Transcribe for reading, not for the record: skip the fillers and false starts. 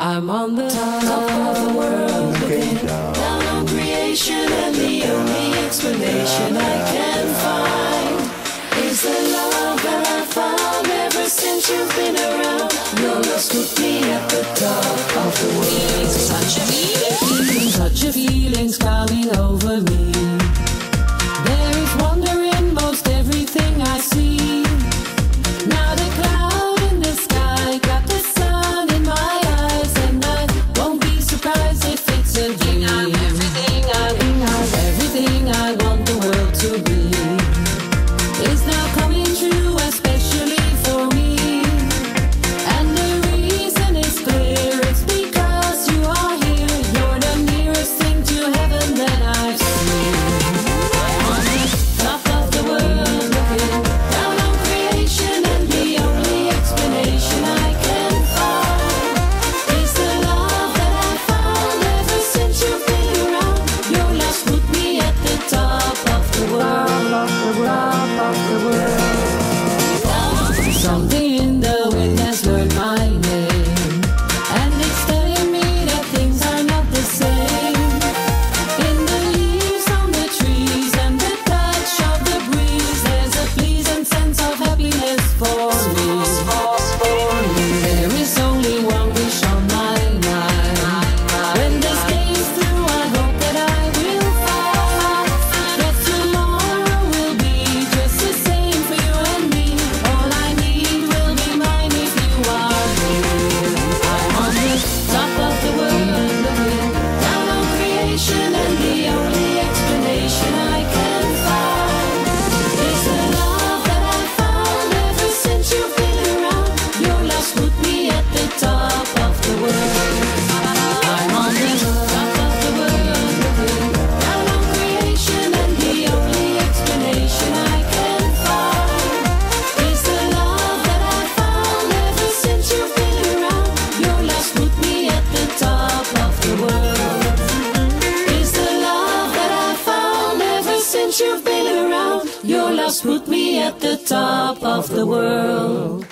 I'm on the top of the world, looking down on creation, and the only explanation I can find is the love that I found ever since you've been around. Your love's put me at the top of the world. Such a feeling's coming over me. There is wonder in most everything I see. Now the cloud in the sky got the sun in my eyes, and I won't be surprised if it's a dream. Everything I want the world to be is now coming true, especially for me. And the reason is clear, it's because you are here. You're the nearest thing to heaven that I've seen. I'm on the top of the world, looking down on creation, and the only explanation I can find is the love that I found ever since you've been around. Your love's put me at the top of the world. Something in the wind has learned my name, and it's telling me that things are not the same. In the leaves on the trees and the touch of the breeze, there's a pleasant sense of happiness for me. There is only one wish on my mind. When this day is through, I hope that I will find that tomorrow will be just the same for you and me. All I need will be mine if you are here. I'm on the top of the world, looking down on creation, and the only explanation I can find is the love that I found ever since you've been around. Your love's put me at the top of the world. I'm on the top of the world, looking down on creation, and the only explanation I can find is the love that I found ever since you've been around. Your love's put me at the top of the world. Is the love that I found ever since you've been around. Your love's put me at the top of the world.